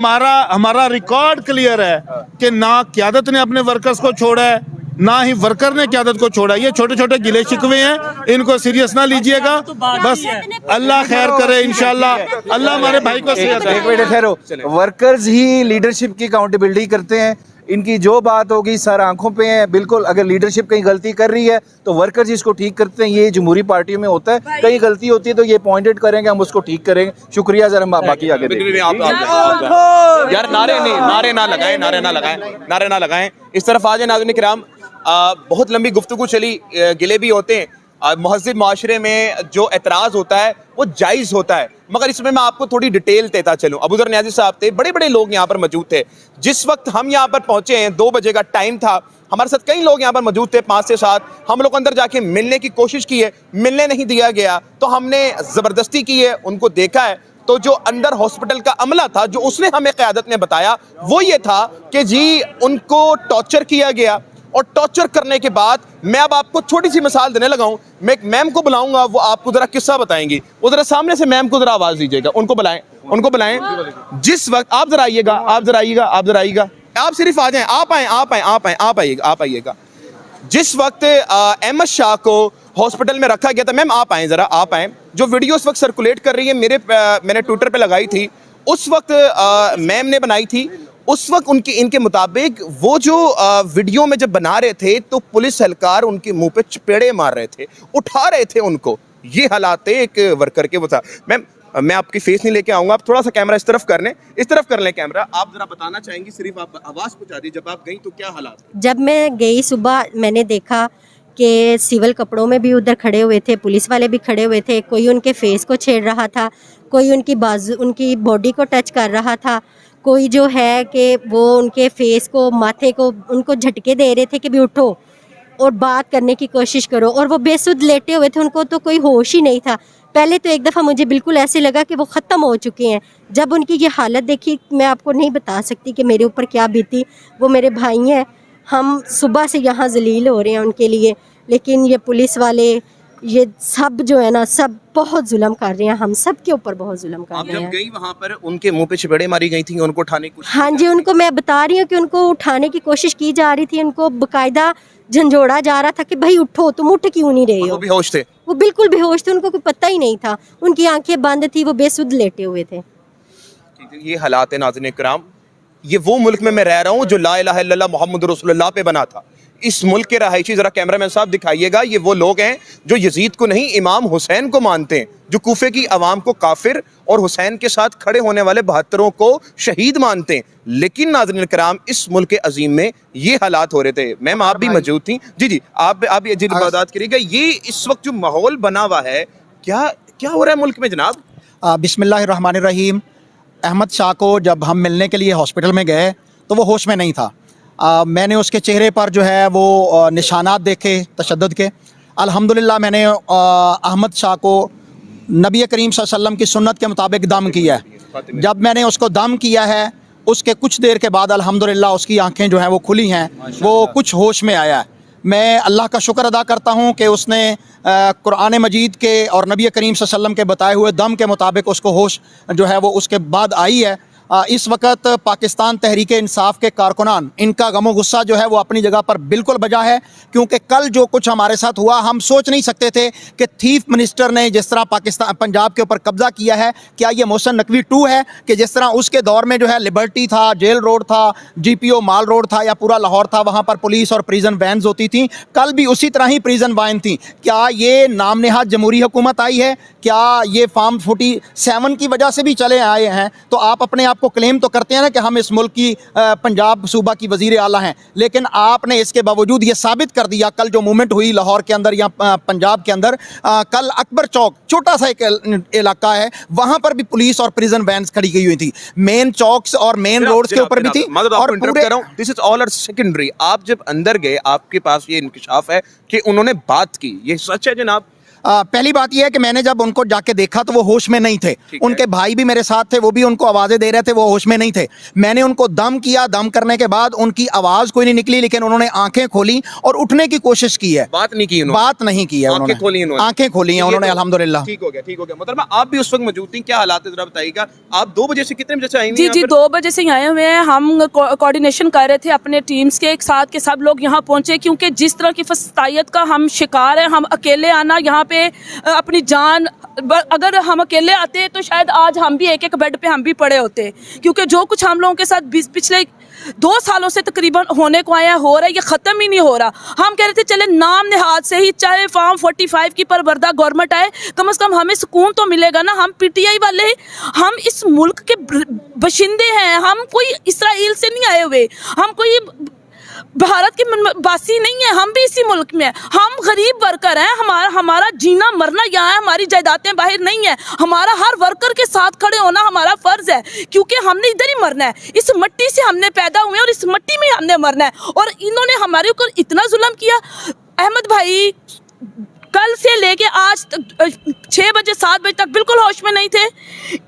हमारा हमारा record clear है कि ना क़यादत ने अपने वर्कर्स को छोड़ा है, ना ही वर्कर ने क़यादत को छोड़ा। ये छोटे छोटे गिले शिकवे हैं, इनको सीरियस ना लीजिएगा। बस अल्लाह खैर करे इंशाल्लाह। अल्लाह हमारे भाई को सेहत एक मिनट ठहरो। वर्कर्स ही लीडरशिप की अकाउंटेबिलिटी करते हैं। इनकी जो बात होगी सर आंखों पे है। बिल्कुल अगर लीडरशिप कहीं गलती कर रही है तो वर्कर्स इसको ठीक करते हैं। ये जमहूरी पार्टियों में होता है, कहीं गलती होती है तो ये पॉइंटेड करेंगे, हम उसको ठीक करेंगे। शुक्रिया सर, हम बाकी आगे यार नारे ना लगाएं। इस तरफ आ जाए नाज़रीन किराम। बहुत लंबी गुफ्तगू चली, गिले भी होते हैं। महज़िब माशरे में जो एतराज़ होता है वो जायज़ होता है, मगर इसमें मैं आपको थोड़ी डिटेल देता चलूँ। अबू ज़र न्याज़ी साहब थे, बड़े बड़े लोग यहाँ पर मौजूद थे। जिस वक्त हम यहाँ पर पहुँचे हैं 2 बजे का टाइम था, हमारे साथ कई लोग यहाँ पर मौजूद थे 5 से 7। हम लोग अंदर जाके मिलने की कोशिश की है, मिलने नहीं दिया गया, तो हमने ज़बरदस्ती की है, उनको देखा है। तो जो अंदर हॉस्पिटल का अमला था, जो उसने हमें क़यादत ने बताया, वो ये था कि जी उनको टॉर्चर किया गया, और टॉर्चर करने के बाद मैं अब आपको छोटी सी मिसाल देने लगा हूं। मैं एक मैम को बुलाऊंगा, वो आपको जरा किस्सा बताएंगी। वो जरा सामने से मैम को जरा आवाज दीजिएगा, उनको बुलाएं। जिस वक्त आप जरा आइएगा, आप सिर्फ आ जाएं, आप आइएगा। जिस वक्त अहमद शाह को हॉस्पिटल में रखा गया था, मैम आप आए। जो वीडियो उस वक्त सर्कुलेट कर रही है, मैंने ट्विटर पे लगाई थी, उस वक्त मैम ने बनाई थी। उस वक्त इनके मुताबिक वो जो वीडियो में जब बना रहे थे तो पुलिस एहलकार उनके मुंह पे चपेड़े मार रहे थे, उठा रहे थे उनको। ये हालात थे एक वर्कर के। बता मैम, मैं आपकी फेस नहीं लेके आऊंगा, आप थोड़ा सा कैमरा इस तरफ कर लें कैमरा। आप जरा बताना चाहेंगी, सिर्फ आप आवाज पहुंचा दी, जब आप गई तो क्या हालात थे? जब मैं गई सुबह, मैंने देखा कि सिविल कपड़ों में भी उधर खड़े हुए थे, पुलिस वाले भी खड़े हुए थे। कोई उनके फेस को छेड़ रहा था, कोई उनकी बॉडी को टच कर रहा था, कोई जो है कि वो उनके फेस को, माथे को उनको झटके दे रहे थे कि भी उठो और बात करने की कोशिश करो। और वो बेसुध लेटे हुए थे, उनको तो कोई होश ही नहीं था। पहले तो एक दफ़ा मुझे बिल्कुल ऐसे लगा कि वो ख़त्म हो चुके हैं। जब उनकी ये हालत देखी, मैं आपको नहीं बता सकती कि मेरे ऊपर क्या बीती। वो मेरे भाई हैं, हम सुबह से यहाँ जलील हो रहे हैं उनके लिए, लेकिन ये पुलिस वाले, ये सब जो है ना, सब बहुत जुल्म कर रहे हैं, हम सब के ऊपर बहुत जुल्म कर रहे हैं। जब गई वहाँ पर उनके मुंह पे चपेड़े मारी गई थी, उनको उठाने की कोशिश? हाँ जी, उनको मैं बता रही हूँ कि उनको उठाने की कोशिश की जा रही थी, उनको बाकायदा झंझोड़ा जा रहा था कि भाई उठो, तुम उठ क्यों नहीं रहे हो। वो बेहोश थे? वो बिल्कुल बेहोश थे, उनको कोई पता ही नहीं था, उनकी आंखें बंद थी, वो बेसुध लेटे हुए थे। ये हालात है नाज़रीन किराम। ये वो मुल्क में मैं रह रहा हूँ जो ला इलाहा इल्लल्लाह मुहम्मद रसूलुल्लाह पे बना था। इस मुल्क के रहायशी, जरा कैमरामैन साहब दिखाइएगा, ये वो लोग हैं जो यजीद को नहीं, इमाम हुसैन को मानते हैं, जो कूफे की आवाम को काफिर और हुसैन के साथ खड़े होने वाले 72 को शहीद मानते हैं। लेकिन नाज़रीन किराम, इस मुल्क अजीम में ये हालात हो रहे थे। मैम आप भी मौजूद थी। जी आप ये जी इबादत करिएगा। ये इस वक्त जो माहौल बना हुआ है, क्या क्या हो रहा है मुल्क में जनाब? बिस्मिल्लाहिर्रहमानिर्रहीम। अहमद शाह को जब हम मिलने के लिए हॉस्पिटल में गए तो वो होश में नहीं था। मैंने उसके चेहरे पर जो है वो निशानात देखे तशद्दुद के। अल्हम्दुलिल्लाह मैंने अहमद शाह को नबी करीम सल्लल्लाहु अलैहि वसल्लम की सुन्नत के मुताबिक दम किया है। जब मैंने उसको दम किया है, उसके कुछ देर के बाद अल्हम्दुलिल्लाह उसकी आंखें जो हैं वो खुली हैं, वो कुछ होश में आया है। मैं अल्लाह का शुक्र अदा करता हूँ कि उसने कुरान मजीद के और नबी करीम सल्लल्लाहु अलैहि वसल्लम के बताए हुए दम के मुताबिक उसको होश जो है वो उसके बाद आई है। इस वक्त पाकिस्तान तहरीक इंसाफ के कारकुनान, इनका गमो गुस्सा जो है वो अपनी जगह पर बिल्कुल बजा है, क्योंकि कल जो कुछ हमारे साथ हुआ, हम सोच नहीं सकते थे कि चीफ मिनिस्टर ने जिस तरह पंजाब के ऊपर कब्जा किया है, क्या ये मोहसिन नकवी 2 है कि जिस तरह उसके दौर में जो है लिबर्टी था, जेल रोड था, GPO माल रोड था या पूरा लाहौर था, वहाँ पर पुलिस और प्रिजन वैन्स होती थी। कल भी उसी तरह ही प्रिजन वैन थी। क्या ये नाम नेहाद जमहूरी हुकूमत आई है? क्या ये फार्म 47 की वजह से भी चले आए हैं? तो आप अपने आप को क्लेम तो करते हैं ना कि हम इस मुल्क की पंजाब सूबा की वजीर आला हैं, लेकिन आपने इसके बावजूद ये साबित कर दिया। कल जो मूवमेंट हुई लाहौर के अंदर या पंजाब के अंदर, कल अकबर चौक, छोटा सा एक इलाका है, वहां पर भी पुलिस और प्रिजन वैन्स खड़ी की हुई थी। मेन चौक्स और मेन रोड्स के ऊपर भी थी। और दिस इज ऑल सेकेंडरी। आप जब अंदर गए, आपके पास ये इंकिशाफ है कि उन्होंने बात की, ये सच है जनाब? पहली बात यह है कि मैंने जब उनको जाके देखा तो वो होश में नहीं थे। उनके भाई भी मेरे साथ थे, वो भी उनको आवाजें दे रहे थे, वो होश में नहीं थे। मैंने उनको दम किया, दम करने के बाद उनकी आवाज कोई नहीं निकली, लेकिन उन्होंने आंखें खोली और उठने की कोशिश की है। बात नहीं की उन्होंने, बात नहीं की है आंखें खोली उन्होंने, आंखें खोली हैं उन्होंने, अल्हम्दुलिल्लाह। ठीक हो गया, ठीक हो गया। मोहतरमा आप भी उस वक्त मौजूद थी, क्या हालात है जरा बताइएगा। आप 2 बजे से कितने बजे से आई हुई जी हैं जी यहाँ पर? 2 बजे से ही आए हुए हैं। हम कोऑर्डिनेशन कर रहे थे अपने टीम्स के एक साथ के सब लोग यहाँ पहुंचे, क्योंकि जिस तरह की फसायत का हम शिकार हैं, हम अकेले आना यहाँ पे अपनी जान, अगर हम अकेले आते तो शायद आज हम भी एक एक बेड पे हम भी पड़े होते, क्योंकि जो कुछ हम लोगों के साथ पिछले 2 सालों से तकरीबन होने को आया हो रहा है, ये ख़त्म ही नहीं हो रहा। हम कह रहे थे चले नाम निहाद से ही, चाहे फॉर्म 45 की परवरदा गवर्नमेंट आए, कम से कम हमें सुकून तो मिलेगा ना। हम पीटीआई वाले, हम इस मुल्क के बशिंदे हैं, हम कोई इसराइल से नहीं आए हुए, हम कोई भारत के वासी नहीं है, हम भी इसी मुल्क में हैं। हम गरीब वर्कर हैं, हमारा जीना मरना यहाँ है, हमारी जायदादें बाहर नहीं है। हमारा हर वर्कर के साथ खड़े होना हमारा फर्ज है, क्योंकि हमने इधर ही मरना है। इस मिट्टी से हमने पैदा हुए और इस मिट्टी में हमने मरना है। और इन्होंने हमारे ऊपर इतना जुल्म किया। अहमद भाई कल से लेके आज तक 6 बजे 7 बजे तक बिल्कुल होश में नहीं थे।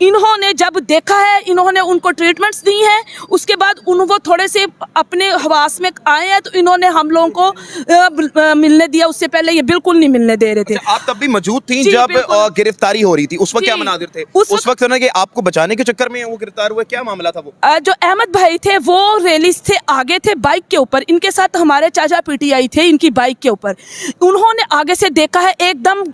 इन्होंने जब देखा है, इन्होंने उनको ट्रीटमेंट्स दी हैं, उसके बाद वो थोड़े से अपने हवास में आए हैं, तो इन्होंने हम लोगों को मिलने दिया। उससे पहले ये बिल्कुल नहीं मिलने दे रहे थे। अच्छा, आप तब भी मौजूद थी जी, जब बिल्कुल। गिरफ्तारी हो रही थी, उस वक्त क्या जी, मनाजिर थे? उस उस वक्त कि आपको बचाने के चक्कर में वो गिरफ्तार हुए, क्या मामला था वो? जो अहमद भाई थे वो रैली से आगे थे बाइक के ऊपर, इनके साथ हमारे चाचा पीटीआई थे इनकी बाइक के ऊपर। उन्होंने आगे से देखा है, एकदम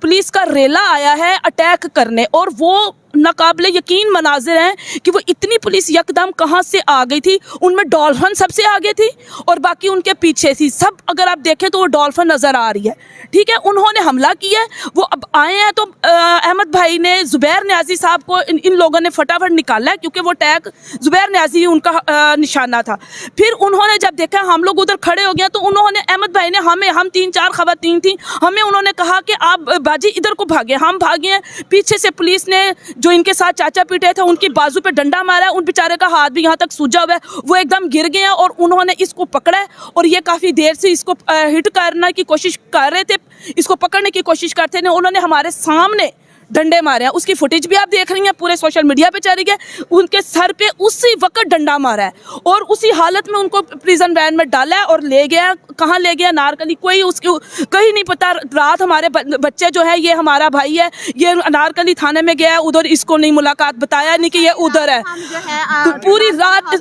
पुलिस का रेला आया है अटैक करने, और वो नाकाबिले यकीन मनाजिर हैं कि वो इतनी पुलिस यकदम कहाँ से आ गई थी। उनमें डॉल्फिन सबसे आगे थी और बाकी उनके पीछे थी सब। अगर आप देखें तो वो डॉल्फिन नज़र आ रही है, ठीक है। उन्होंने हमला किया है, वो अब आए हैं, तो अहमद भाई ने जुबैर न्याजी साहब को इन लोगों ने फटाफट निकाला है, क्योंकि वो टैग जुबैर न्याजी उनका निशाना था। फिर उन्होंने जब देखा हम लोग उधर खड़े हो गए, तो उन्होंने अहमद भाई ने हम 3-4 खवातीन थी, हमें उन्होंने कहा कि आप बाजी इधर को भागे। हम भागे हैं, पीछे से पुलिस ने जो इनके साथ चाचा पीटे थे उनकी बाजू पे डंडा मारा है, उन बेचारे का हाथ भी यहाँ तक सूजा हुआ है, वो एकदम गिर गए हैं। और उन्होंने इसको पकड़ा है और ये काफ़ी देर से इसको हिट करने की कोशिश कर रहे थे, इसको पकड़ने की कोशिश करते थे। उन्होंने हमारे सामने डंडे मारे हैं, उसकी फुटेज भी आप देख रही हैं, पूरे सोशल मीडिया पे चली गई। उनके सर पे उसी वक्त डंडा मारा है और उसी हालत में उनको प्रिजन वैन में डाला है और ले गया। कहाँ ले गया? नारकली, कोई उसकी कहीं नहीं पता। रात हमारे बच्चे जो है, ये हमारा भाई है, ये नारकली थाने में गया, उधर इसको नहीं मुलाकात, बताया नहीं कि ये उधर है। तो पूरी रात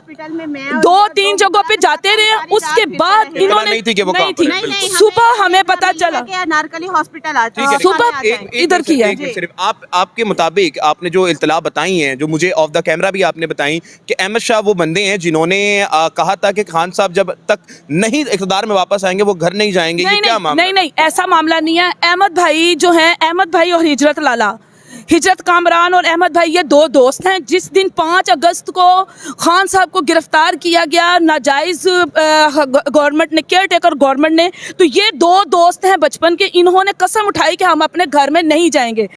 2-3 जगहों पे जाते रहे, उसके बाद इन्होंने नहीं थी कि वो नहीं कहाँ थी। पर है। सुबह हमें पता चला, नारकली हॉस्पिटल सुबह इधर की है। सिर्फ आपके मुताबिक आपने जो इत्तला बताई हैं, जो मुझे ऑफ द कैमरा भी आपने बताई, कि अहमद शाह वो बंदे हैं जिन्होंने कहा था कि खान साहब जब तक नहीं इक़्तिदार में वापस आएंगे वो घर नहीं जाएंगे। ये क्या मामला? नहीं, ऐसा मामला नहीं है। अहमद भाई जो हैं, अहमद भाई और हिजरत लाला, हिजरत कामरान और अहमद भाई, ये 2 दोस्त हैं। जिस दिन 5 अगस्त को खान साहब को गिरफ्तार किया गया नाजायज़ गवर्नमेंट ने, केयर टेकर गवर्नमेंट ने, तो ये 2 दोस्त हैं बचपन के। इन्होंने कसम उठाई कि हम अपने घर में नहीं जाएंगे।